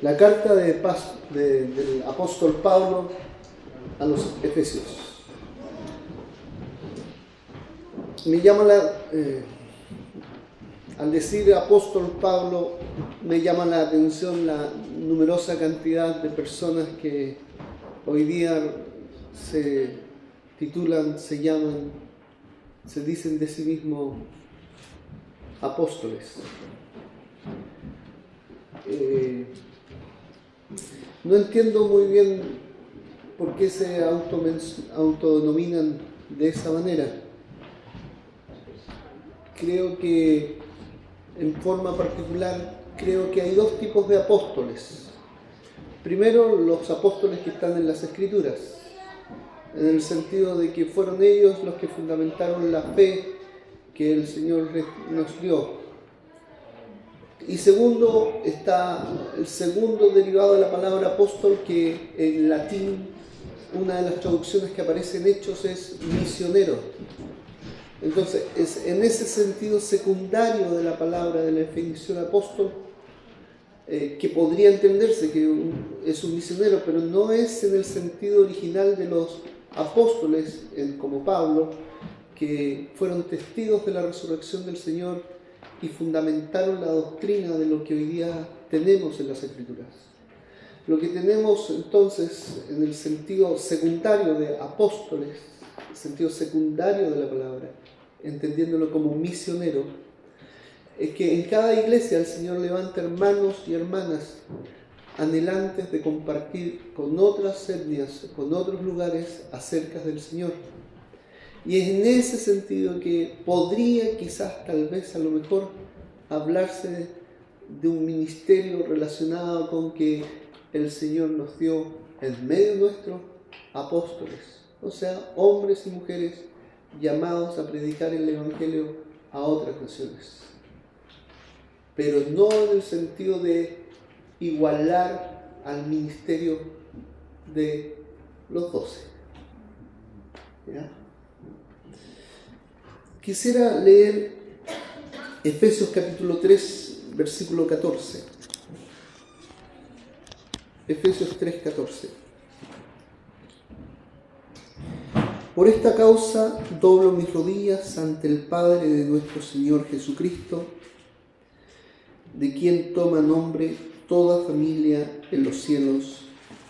La carta del apóstol Pablo a los Efesios. Me llama al decir apóstol Pablo, me llama la atención la numerosa cantidad de personas que hoy día se titulan, se llaman, se dicen de sí mismos apóstoles. No entiendo muy bien por qué se autodenominan de esa manera. Creo que, en forma particular, creo que hay dos tipos de apóstoles. Primero, los apóstoles que están en las Escrituras, en el sentido de que fueron ellos los que fundamentaron la fe que el Señor nos dio. Y segundo, está el segundo derivado de la palabra apóstol, que en latín, una de las traducciones que aparece en Hechos es misionero. Entonces, es en ese sentido secundario de la palabra de la definición apóstol, que podría entenderse que es un misionero, pero no es en el sentido original de los apóstoles, como Pablo, que fueron testigos de la resurrección del Señor y fundamentaron la doctrina de lo que hoy día tenemos en las Escrituras. Lo que tenemos entonces en el sentido secundario de apóstoles, el sentido secundario de la palabra, entendiéndolo como misionero, es que en cada iglesia el Señor levanta hermanos y hermanas anhelantes de compartir con otras etnias, con otros lugares acerca del Señor. Y es en ese sentido que podría quizás, tal vez, a lo mejor, hablarse de un ministerio relacionado con que el Señor nos dio en medio nuestro apóstoles, o sea, hombres y mujeres llamados a predicar el Evangelio a otras naciones. Pero no en el sentido de igualar al ministerio de los 12. ¿Ya? Quisiera leer Efesios capítulo 3, versículo 14. Efesios 3, 14. Por esta causa doblo mis rodillas ante el Padre de nuestro Señor Jesucristo, de quien toma nombre toda familia en los cielos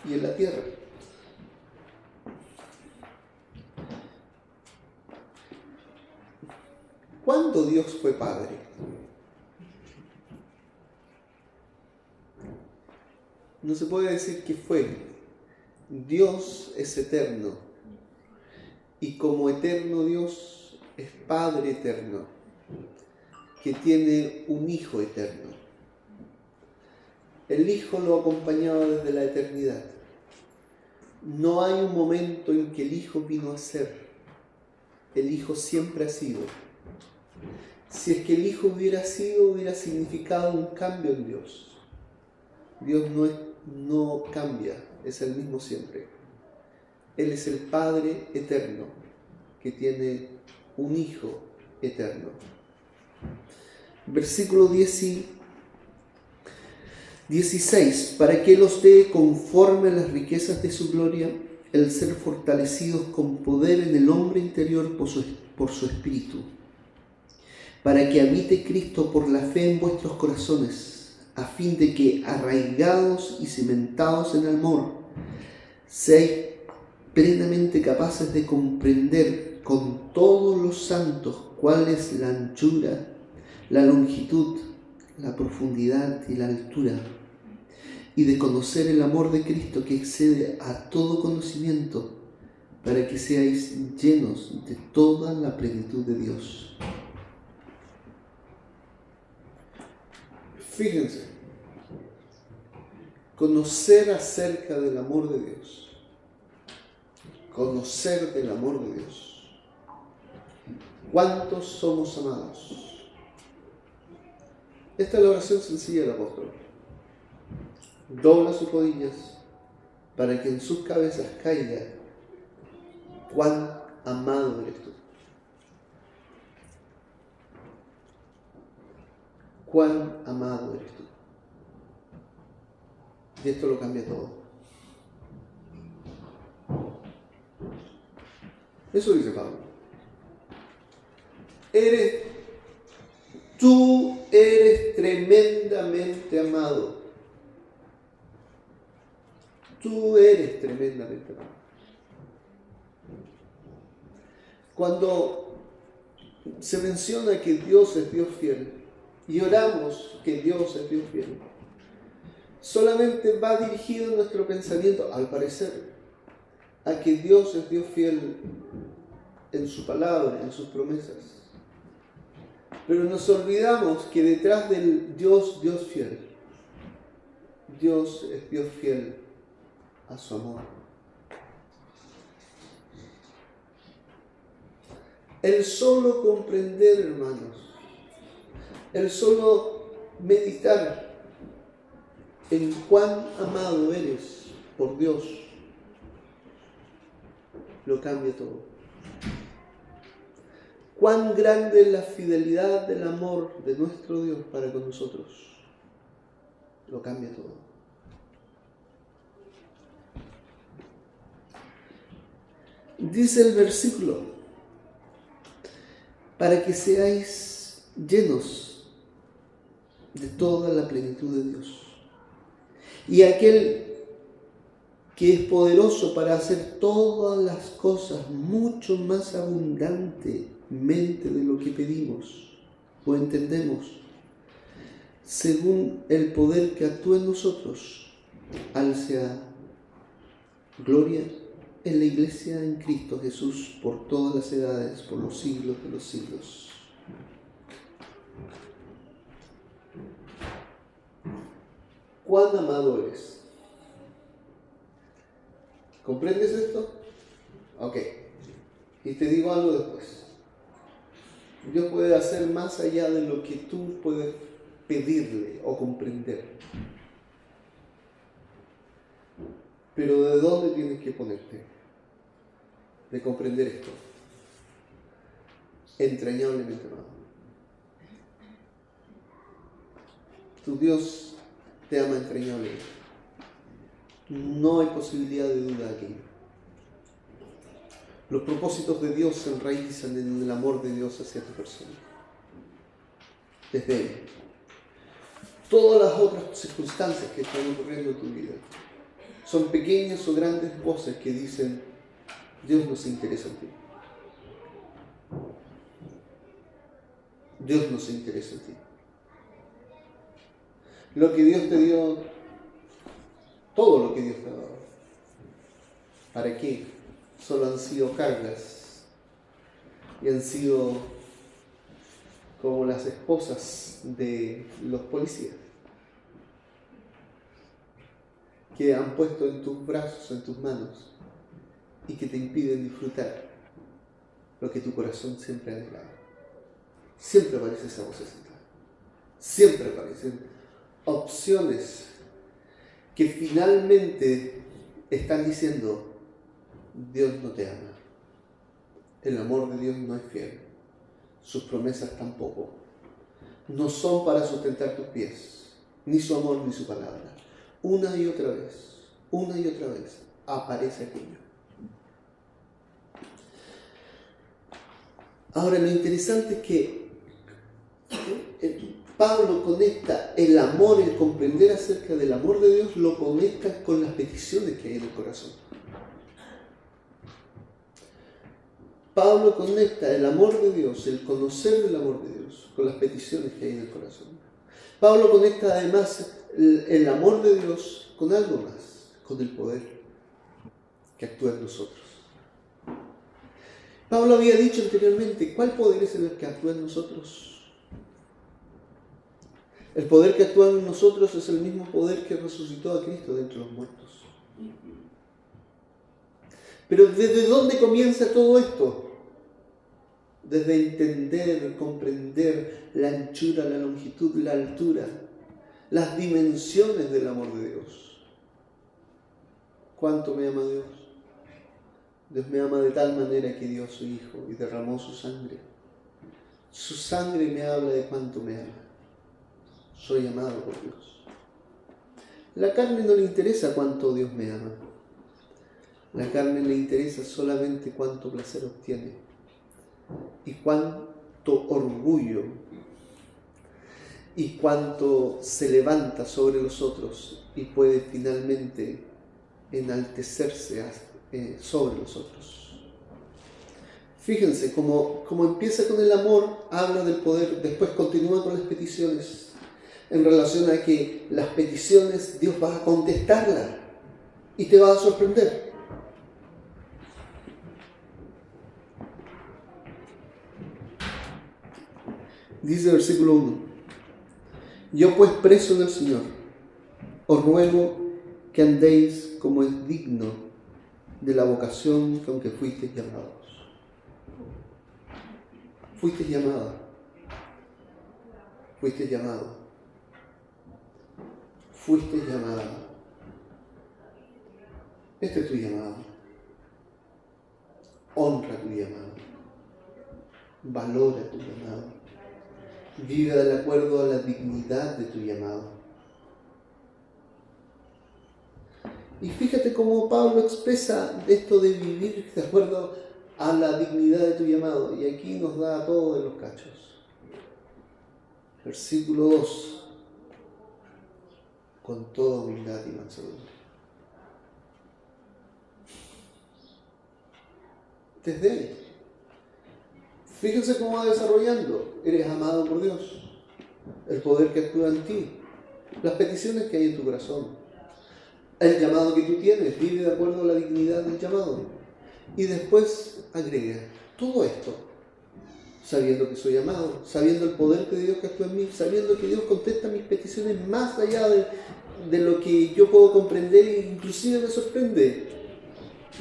y en la tierra. ¿Cuándo Dios fue Padre? No se puede decir que fue. Dios es eterno. Y como eterno Dios es Padre eterno, que tiene un Hijo eterno. El Hijo lo acompañaba desde la eternidad. No hay un momento en que el Hijo vino a ser. El Hijo siempre ha sido. Si es que el Hijo hubiera sido, hubiera significado un cambio en Dios. Dios no cambia, es el mismo siempre. Él es el Padre eterno, que tiene un Hijo eterno. Versículo 16. Para que los dé conforme a las riquezas de su gloria, el ser fortalecidos con poder en el hombre interior por su Espíritu, para que habite Cristo por la fe en vuestros corazones, a fin de que, arraigados y cimentados en amor, seáis plenamente capaces de comprender con todos los santos cuál es la anchura, la longitud, la profundidad y la altura, y de conocer el amor de Cristo que excede a todo conocimiento, para que seáis llenos de toda la plenitud de Dios. Fíjense, conocer acerca del amor de Dios, conocer del amor de Dios. ¿Cuántos somos amados? Esta es la oración sencilla del apóstol. Dobla sus rodillas para que en sus cabezas caiga cuán amado eres tú. Cuán amado eres tú. Y esto lo cambia todo. Eso dice Pablo. Tú eres tremendamente amado. Tú eres tremendamente amado. Cuando se menciona que Dios es Dios fiel y oramos que Dios es Dios fiel, solamente va dirigido nuestro pensamiento, al parecer, a que Dios es Dios fiel en su palabra, en sus promesas. Pero nos olvidamos que detrás del Dios fiel, Dios es Dios fiel a su amor. El solo comprender, hermanos, el solo meditar en cuán amado eres por Dios, lo cambia todo. Cuán grande es la fidelidad del amor de nuestro Dios para con nosotros, lo cambia todo. Dice el versículo, para que seáis llenos de toda la plenitud de Dios. Y aquel que es poderoso para hacer todas las cosas mucho más abundantemente de lo que pedimos o entendemos, según el poder que actúa en nosotros, al sea gloria en la Iglesia en Cristo Jesús por todas las edades, por los siglos de los siglos. ¿Cuán amado eres? ¿Comprendes esto? Ok. Y te digo algo después. Dios puede hacer más allá de lo que tú puedes pedirle o comprender. Pero ¿de dónde tienes que ponerte? De comprender esto. Entrañablemente amado. Tu Dios te ama entrañablemente. No hay posibilidad de duda aquí. Los propósitos de Dios se enraizan en el amor de Dios hacia tu persona. Desde Él. Todas las otras circunstancias que están ocurriendo en tu vida son pequeñas o grandes voces que dicen, Dios no se interesa en ti. Dios no se interesa en ti. Lo que Dios te dio, todo lo que Dios te ha dado, ¿para qué? Solo han sido cargas y han sido como las esposas de los policías que han puesto en tus brazos, en tus manos y que te impiden disfrutar lo que tu corazón siempre ha anhelado. Siempre aparece esa vocecita, siempre aparecen opciones que finalmente están diciendo, Dios no te ama, el amor de Dios no es fiel, sus promesas tampoco, no son para sustentar tus pies, ni su amor ni su palabra. Una y otra vez aparece aquello. Ahora, lo interesante es que Pablo conecta el amor, el comprender acerca del amor de Dios, lo conecta con las peticiones que hay en el corazón. Pablo conecta el amor de Dios, el conocer del amor de Dios, con las peticiones que hay en el corazón. Pablo conecta además el amor de Dios con algo más, con el poder que actúa en nosotros. Pablo había dicho anteriormente, ¿cuál poder es el que actúa en nosotros? El poder que actúa en nosotros es el mismo poder que resucitó a Cristo de entre los muertos. Pero ¿desde dónde comienza todo esto? Desde entender, comprender la anchura, la longitud, la altura, las dimensiones del amor de Dios. ¿Cuánto me ama Dios? Dios me ama de tal manera que dio a su Hijo y derramó su sangre. Su sangre me habla de cuánto me ama. Soy amado por Dios. La carne no le interesa cuánto Dios me ama. La carne le interesa solamente cuánto placer obtiene y cuánto orgullo y cuánto se levanta sobre los otros y puede finalmente enaltecerse sobre los otros. Fíjense, como empieza con el amor, habla del poder, después continúa con las peticiones, en relación a que las peticiones Dios va a contestarlas y te va a sorprender. Dice el versículo 1: yo pues preso en el Señor, os ruego que andéis como es digno de la vocación con que fuisteis llamados. Fuisteis llamado. Fuisteis llamado. Fuisteis llamado. Este es tu llamado. Honra tu llamado. Valora tu llamado. Vive de acuerdo a la dignidad de tu llamado. Y fíjate cómo Pablo expresa esto de vivir de acuerdo a la dignidad de tu llamado. Y aquí nos da todo de los cachos. Versículo 2. Con toda humildad y mansedumbre. Desde ahí. Fíjense cómo va desarrollando. Eres amado por Dios. El poder que actúa en ti. Las peticiones que hay en tu corazón. El llamado que tú tienes. Vive de acuerdo a la dignidad del llamado. Y después agrega todo esto. Sabiendo que soy amado. Sabiendo el poder de Dios que actúa en mí. Sabiendo que Dios contesta mis peticiones más allá de lo que yo puedo comprender e inclusive me sorprende.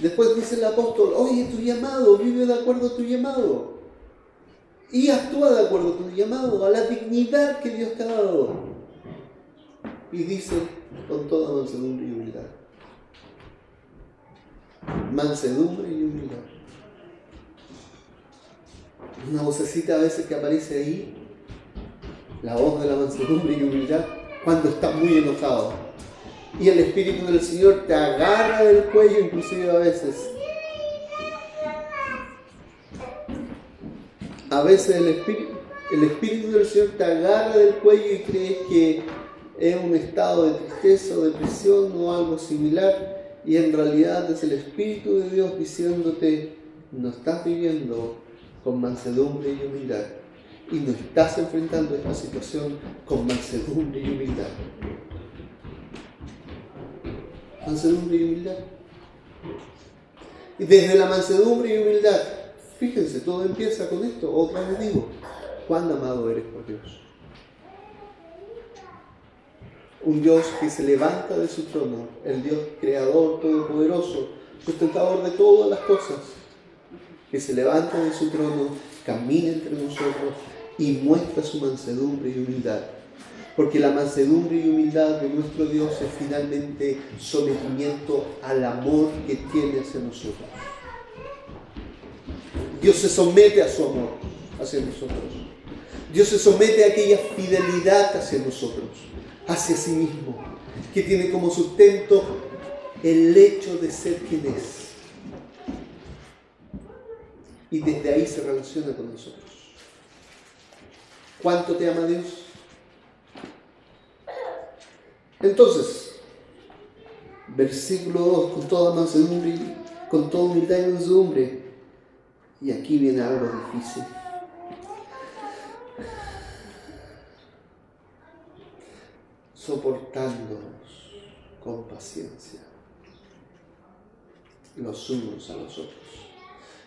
Después dice el apóstol: oye, tu llamado. Vive de acuerdo a tu llamado. Y actúa de acuerdo a tu llamado, a la dignidad que Dios te ha dado. Y dice: con toda mansedumbre y humildad. Mansedumbre y humildad. Una vocecita a veces que aparece ahí, la voz de la mansedumbre y humildad, cuando estás muy enojado. Y el Espíritu del Señor te agarra del cuello, inclusive a veces. A veces el Espíritu del Señor te agarra del cuello y crees que es un estado de tristeza o depresión o algo similar, y en realidad es el Espíritu de Dios diciéndote: no estás viviendo con mansedumbre y humildad, y no estás enfrentando esta situación con mansedumbre y humildad. Mansedumbre y humildad. Y desde la mansedumbre y humildad, fíjense, todo empieza con esto. Otra vez digo: cuán amado eres por Dios. Un Dios que se levanta de su trono, el Dios creador, todopoderoso, sustentador de todas las cosas, que se levanta de su trono, camina entre nosotros y muestra su mansedumbre y humildad. Porque la mansedumbre y humildad de nuestro Dios es finalmente sometimiento al amor que tiene hacia nosotros. Dios se somete a su amor hacia nosotros. Dios se somete a aquella fidelidad hacia nosotros, hacia sí mismo, que tiene como sustento el hecho de ser quien es. Y desde ahí se relaciona con nosotros. ¿Cuánto te ama Dios? Entonces, versículo 2, con toda mansedumbre, con toda humildad y mansedumbre. Y aquí viene algo difícil. Soportándonos con paciencia los unos a los otros.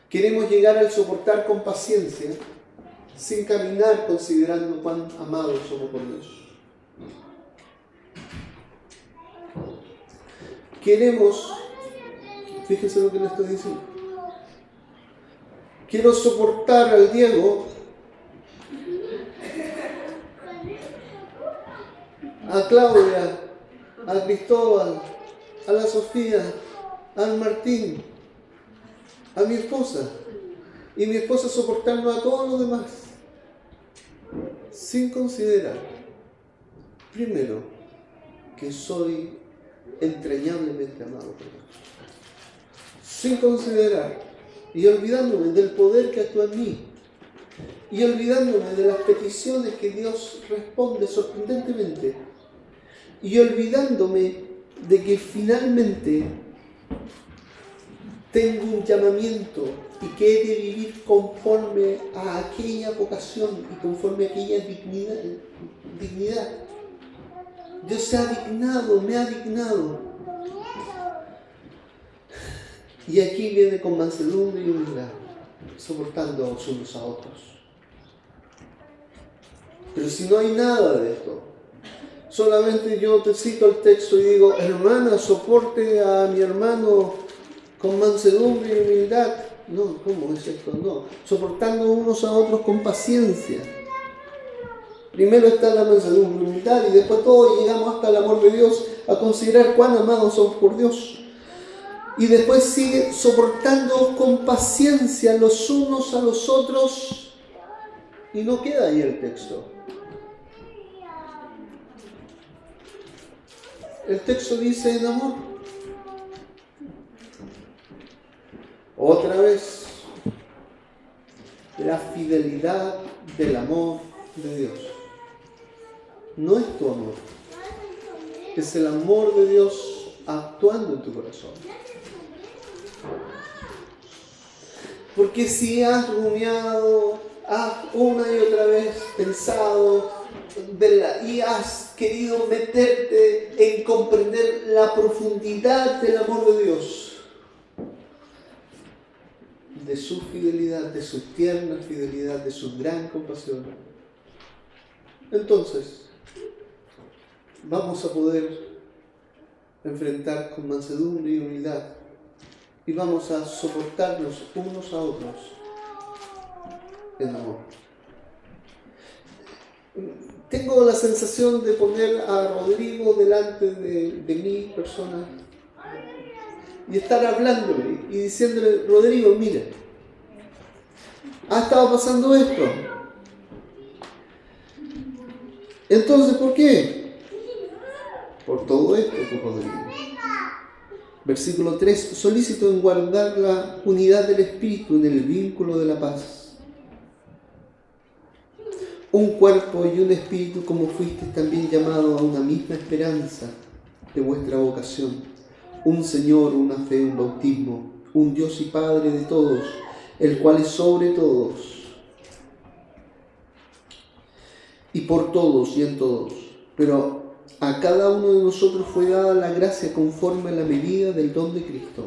Queremos llegar al soportar con paciencia sin caminar considerando cuán amados somos por Dios. Queremos, fíjense lo que le estoy diciendo, quiero soportar al Diego, a Claudia, a Cristóbal, a la Sofía, al Martín, a mi esposa, y mi esposa soportando a todos los demás, sin considerar, primero, que soy entrañablemente amado por Dios. Sin considerar y olvidándome del poder que actúa en mí y olvidándome de las peticiones que Dios responde sorprendentemente y olvidándome de que finalmente tengo un llamamiento y que he de vivir conforme a aquella vocación y conforme a aquella dignidad. Dios se ha dignado, me ha dignado. Y aquí viene con mansedumbre y humildad, soportando unos a otros. Pero si no hay nada de esto, solamente yo te cito el texto y digo, hermana, soporte a mi hermano con mansedumbre y humildad. No, ¿cómo es esto? No, soportando unos a otros con paciencia. Primero está la mansedumbre y humildad y después todos llegamos hasta el amor de Dios, a considerar cuán amados somos por Dios. Y después sigue soportando con paciencia los unos a los otros. Y no queda ahí el texto. El texto dice en amor. Otra vez, la fidelidad del amor de Dios. No es tu amor, es el amor de Dios actuando en tu corazón. Porque si has rumiado, has una y otra vez pensado y has querido meterte en comprender la profundidad del amor de Dios, de su fidelidad, de su tierna fidelidad, de su gran compasión, entonces vamos a poder enfrentar con mansedumbre y humildad y vamos a soportarnos unos a otros en amor. Tengo la sensación de poner a Rodrigo delante de mi persona y estar hablándole y diciéndole, Rodrigo, mira, ha estado pasando esto. Entonces, ¿por qué? Por todo esto, Rodrigo. Versículo 3, solícito en guardar la unidad del Espíritu en el vínculo de la paz. Un cuerpo y un espíritu como fuisteis también llamados a una misma esperanza de vuestra vocación. Un Señor, una fe, un bautismo, un Dios y Padre de todos, el cual es sobre todos, y por todos y en todos. Pero a cada uno de nosotros fue dada la gracia conforme a la medida del don de Cristo.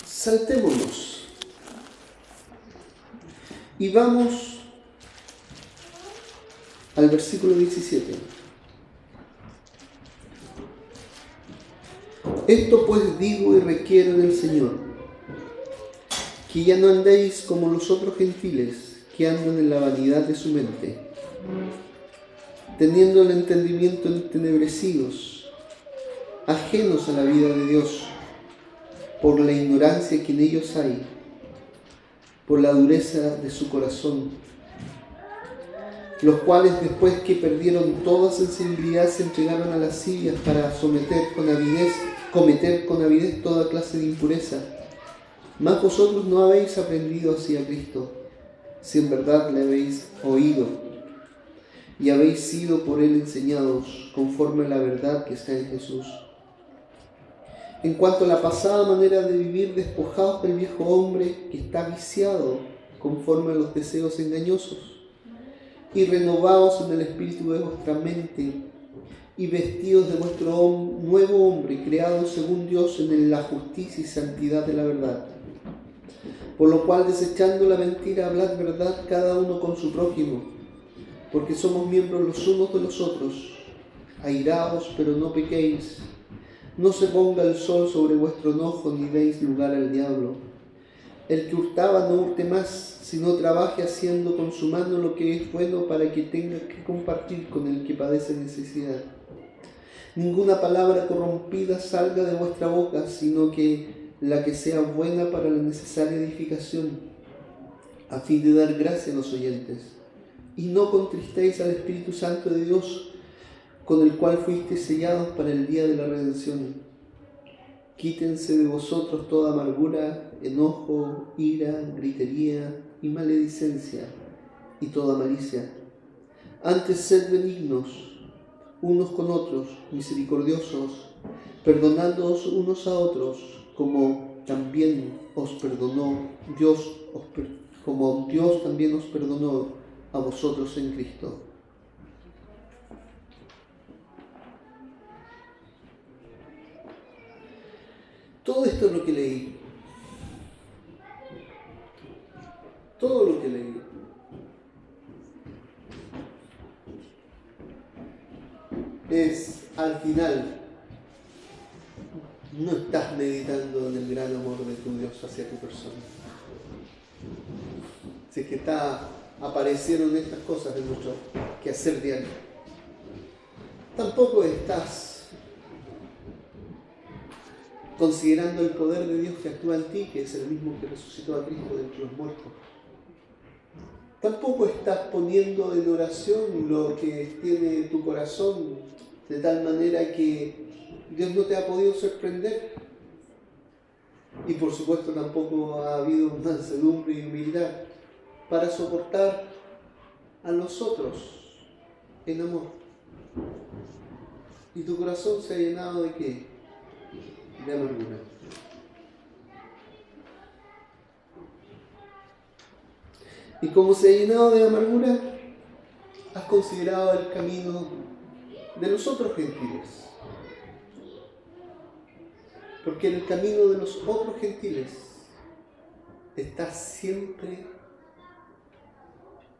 Saltémonos y vamos al versículo 17. Esto pues digo y requiero del Señor, que ya no andéis como los otros gentiles, que andan en la vanidad de su mente, teniendo el entendimiento entenebrecidos, ajenos a la vida de Dios, por la ignorancia que en ellos hay, por la dureza de su corazón, los cuales después que perdieron toda sensibilidad se entregaron a lascivias para cometer con avidez toda clase de impureza. Mas vosotros no habéis aprendido así a Cristo, si en verdad le habéis oído y habéis sido por él enseñados conforme a la verdad que está en Jesús. En cuanto a la pasada manera de vivir, despojados del viejo hombre que está viciado conforme a los deseos engañosos, y renovados en el espíritu de vuestra mente, y vestidos de vuestro nuevo hombre, creado según Dios en la justicia y santidad de la verdad. Por lo cual, desechando la mentira, hablad verdad cada uno con su prójimo, porque somos miembros los unos de los otros. Airaos, pero no pequéis. No se ponga el sol sobre vuestro enojo, ni deis lugar al diablo. El que hurtaba no hurte más, sino trabaje haciendo con su mano lo que es bueno, para que tenga que compartir con el que padece necesidad. Ninguna palabra corrompida salga de vuestra boca, sino que la que sea buena para la necesaria edificación, a fin de dar gracia a los oyentes. y no contristéis al Espíritu Santo de Dios, con el cual fuisteis sellados para el día de la redención. Quítense de vosotros toda amargura, enojo, ira, gritería y maledicencia, y toda malicia. Antes sed benignos unos con otros, misericordiosos, perdonándoos unos a otros, como también os perdonó Dios, como Dios también os perdonó a vosotros en Cristo. Todo esto es lo que leí. Todo lo que leí. Es, al final, no estás meditando en el gran amor de tu Dios hacia tu persona. Si es que aparecieron estas cosas en nuestro quehacer diario. Tampoco estás considerando el poder de Dios que actúa en ti, que es el mismo que resucitó a Cristo de entre los muertos. Tampoco estás poniendo en oración lo que tiene tu corazón, de tal manera que Dios no te ha podido sorprender. Y por supuesto tampoco ha habido mansedumbre y humildad para soportar a los otros en amor. Y tu corazón se ha llenado ¿de qué? De amargura. Y como se ha llenado de amargura, has considerado el camino de los otros gentiles. Porque en el camino de los otros gentiles está siempre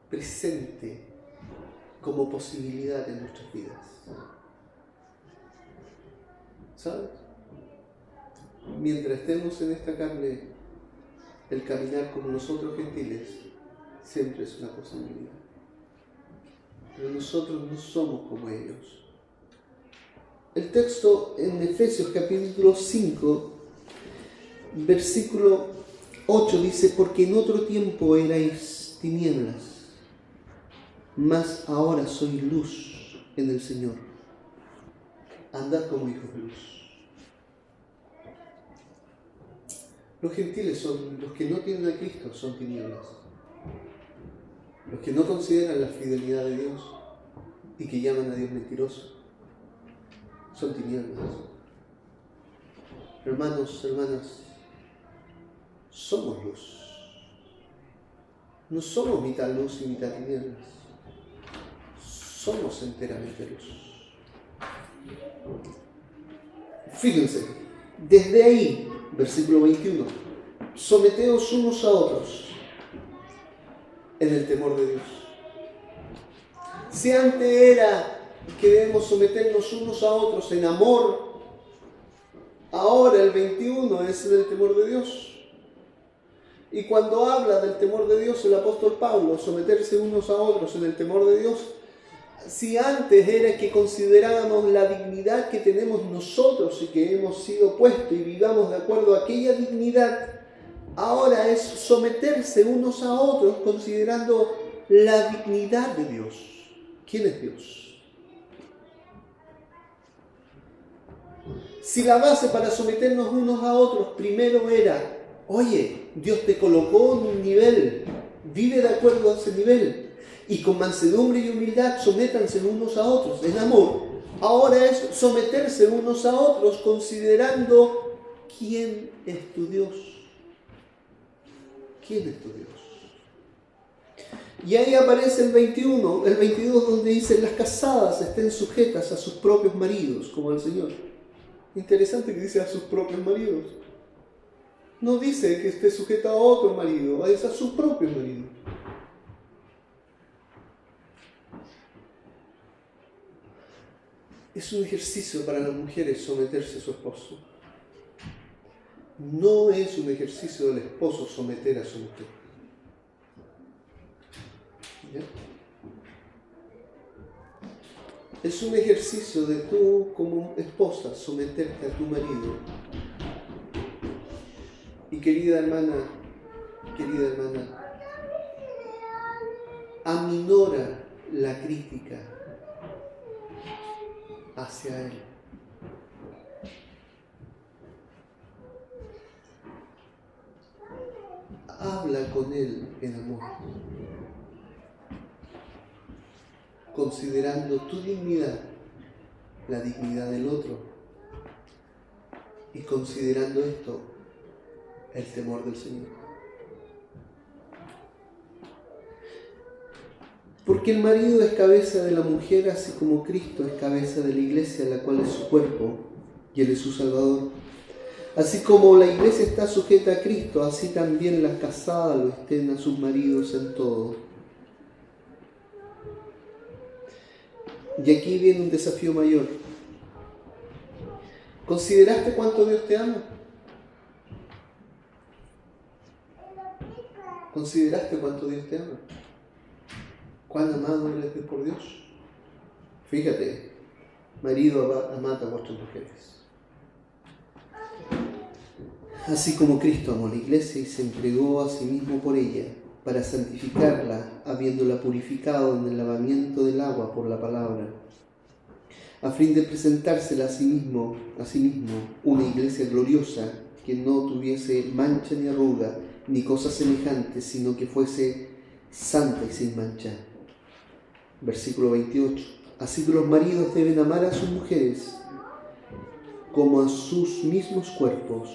presente como posibilidad en nuestras vidas. ¿Sabes? Mientras estemos en esta carne, el caminar como los otros gentiles siempre es una posibilidad. Pero nosotros no somos como ellos. El texto en Efesios capítulo 5, versículo 8 dice: porque en otro tiempo erais tinieblas, mas ahora sois luz en el Señor. Andad como hijos de luz. Los gentiles son los que no tienen a Cristo, son tinieblas. Los que no consideran la fidelidad de Dios y que llaman a Dios mentiroso, son tinieblas. Hermanos, hermanas, somos luz. No somos mitad luz y mitad tinieblas. Somos enteramente luz. Fíjense, desde ahí, versículo 21, someteos unos a otros en el temor de Dios. Si antes era que debemos someternos unos a otros en amor, ahora el 21 es en el temor de Dios. Y cuando habla del temor de Dios el apóstol Pablo, someterse unos a otros en el temor de Dios, si antes era que considerábamos la dignidad que tenemos nosotros y que hemos sido puestos y vivamos de acuerdo a aquella dignidad, ahora es someterse unos a otros considerando la dignidad de Dios. ¿Quién es Dios? Si la base para someternos unos a otros primero era, oye, Dios te colocó en un nivel, vive de acuerdo a ese nivel, y con mansedumbre y humildad sométanse unos a otros en amor, ahora es someterse unos a otros considerando quién es tu Dios. ¿Quién es tu Dios? Y ahí aparece el 21, el 22, donde dice: las casadas estén sujetas a sus propios maridos, como el Señor. Interesante que dice a sus propios maridos. No dice que esté sujeta a otro marido, es a sus propios maridos. Es un ejercicio para las mujeres someterse a su esposo. No es un ejercicio del esposo someter a su mujer. ¿Ya? Es un ejercicio de tú como esposa someterte a tu marido. Y querida hermana, a mi ignora la crítica hacia él. Habla con él en amor, considerando tu dignidad, la dignidad del otro, y considerando esto, el temor del Señor. Porque el marido es cabeza de la mujer, así como Cristo es cabeza de la iglesia, la cual es su cuerpo, y Él es su Salvador. Así como la iglesia está sujeta a Cristo, así también las casadas lo estén a sus maridos en todo. Y aquí viene un desafío mayor. ¿Consideraste cuánto Dios te ama? ¿Consideraste cuánto Dios te ama? ¿Cuán amado eres por Dios? Fíjate, marido, amad a vuestras mujeres. Así como Cristo amó a la iglesia y se entregó a sí mismo por ella, para santificarla, habiéndola purificado en el lavamiento del agua por la palabra, a fin de presentársela a sí mismo una iglesia gloriosa, que no tuviese mancha ni arruga, ni cosa semejante, sino que fuese santa y sin mancha. Versículo 28. Así que los maridos deben amar a sus mujeres como a sus mismos cuerpos.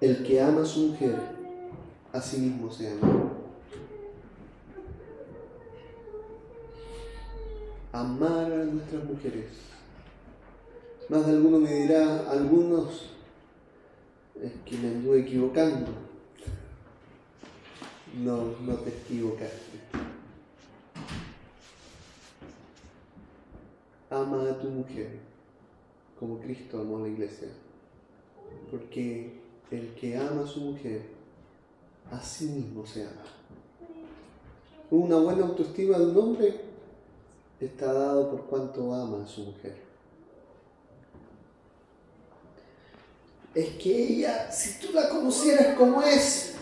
El que ama a su mujer, a sí mismo se ama. Amar a nuestras mujeres. Más de alguno me dirá, algunos, es que me anduve equivocando. No te equivocaste. Ama a tu mujer como Cristo amó a la iglesia. Porque el que ama a su mujer, a sí mismo se ama. Una buena autoestima de un hombre está dado por cuánto ama a su mujer. Es que ella, si tú la conocieras como es,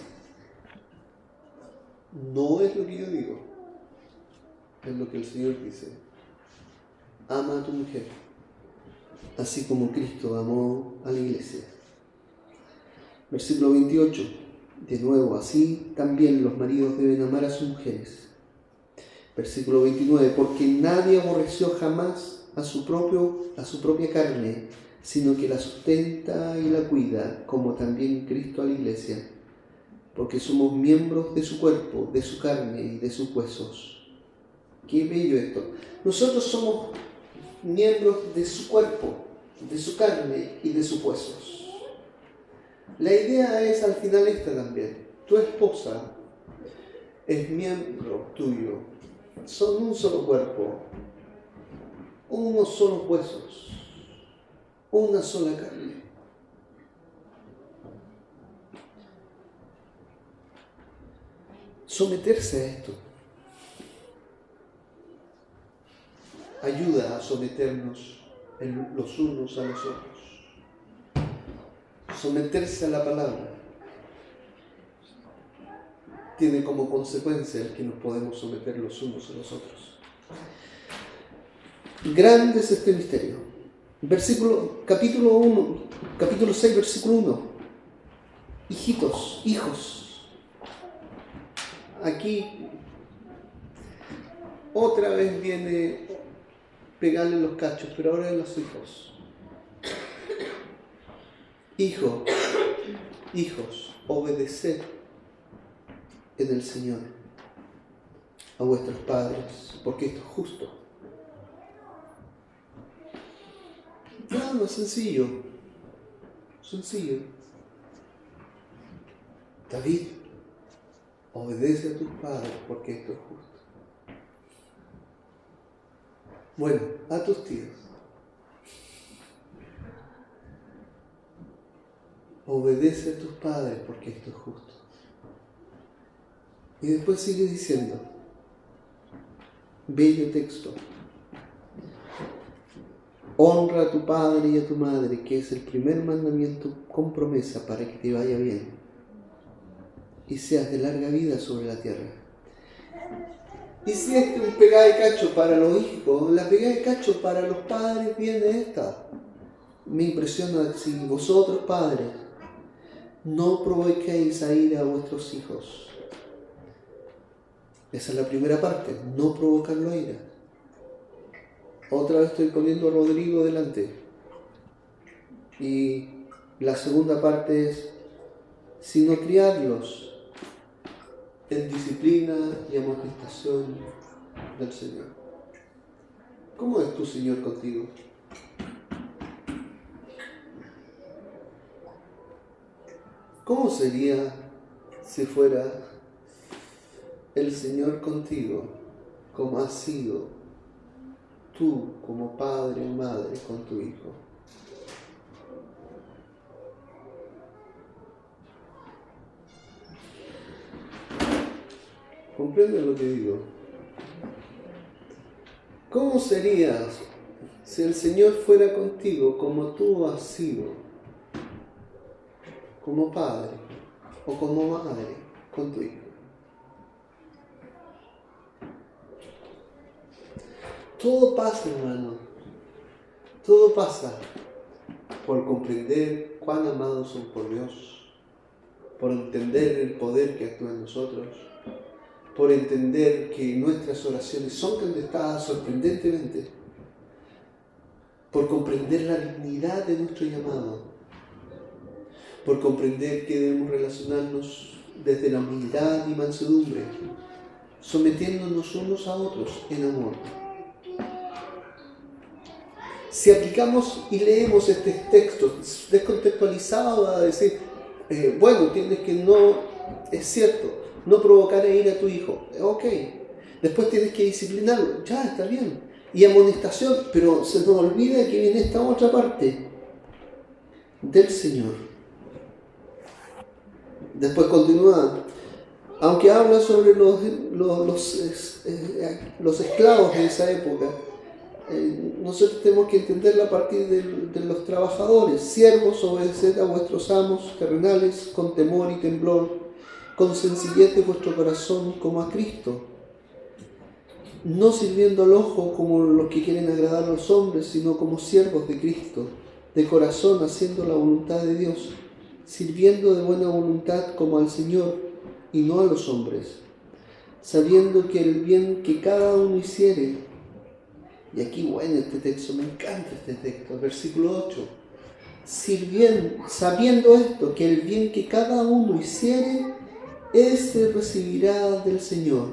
no es lo que yo digo, es lo que el Señor dice. Ama a tu mujer, así como Cristo amó a la iglesia. Versículo 28, de nuevo, así también los maridos deben amar a sus mujeres. Versículo 29, porque nadie aborreció jamás a su propia carne, sino que la sustenta y la cuida, como también Cristo a la iglesia, porque somos miembros de su cuerpo, de su carne y de sus huesos. Qué bello esto. Nosotros somos miembros de su cuerpo, de su carne y de sus huesos. La idea es al final esta también. Tu esposa es miembro tuyo. Son un solo cuerpo, unos solos huesos, una sola carne. Someterse a esto ayuda a someternos los unos a los otros. Someterse a la palabra tiene como consecuencia el que nos podemos someter los unos a los otros. Grande es este misterio. Capítulo 6, versículo 1. Hijitos, hijos. Aquí otra vez viene pegarle los cachos, pero ahora en los hijos. Hijos, obedeced en el Señor a vuestros padres, porque esto es justo. No, es sencillo. David, obedece a tus padres, porque esto es justo. Bueno, a tus tíos. Obedece a tus padres, porque esto es justo. Y después sigue diciendo, bello texto, honra a tu padre y a tu madre, que es el primer mandamiento con promesa para que te vaya bien y seas de larga vida sobre la tierra. Y si este es un pegada de cacho para los hijos, la pegada de cacho para los padres viene esta. Me impresiona si vosotros, padres, no provoquéis a ira a vuestros hijos. Esa es la primera parte, no provocarlo a ira. Otra vez estoy poniendo a Rodrigo delante. Y la segunda parte es, sino criarlos en disciplina y amonestación del Señor. ¿Cómo es tu Señor contigo? ¿Cómo sería si fuera el Señor contigo, como has sido tú como padre o madre con tu hijo? ¿Comprenden lo que digo? ¿Cómo serías si el Señor fuera contigo como tú has sido, como padre o como madre con tu hijo? Todo pasa, hermano. Todo pasa por comprender cuán amados son por Dios, por entender el poder que actúa en nosotros, por entender que nuestras oraciones son contestadas sorprendentemente, por comprender la dignidad de nuestro llamado, por comprender que debemos relacionarnos desde la humildad y mansedumbre, sometiéndonos unos a otros en amor. Si aplicamos y leemos este texto descontextualizado a decir, bueno, tienes que es cierto, no provocar a ira a tu hijo, ok, después tienes que disciplinarlo, ya está bien, y amonestación, pero se nos olvida que viene esta otra parte del Señor. Después continúa, aunque habla sobre los esclavos de esa época, nosotros tenemos que entenderla a partir de los trabajadores. Siervos, obedeced a vuestros amos terrenales con temor y temblor, con sencillez de vuestro corazón como a Cristo, no sirviendo al ojo como los que quieren agradar a los hombres, sino como siervos de Cristo, de corazón haciendo la voluntad de Dios, sirviendo de buena voluntad como al Señor y no a los hombres, sabiendo que el bien que cada uno hiciere. Y aquí, bueno, este texto, me encanta este texto, versículo 8. Sabiendo esto, que el bien que cada uno hiciere, ese recibirá del Señor,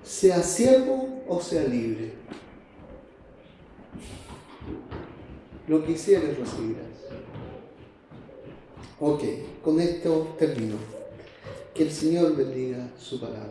sea siervo o sea libre. Lo que hicieres recibirás. Ok, con esto termino. Que el Señor bendiga su palabra.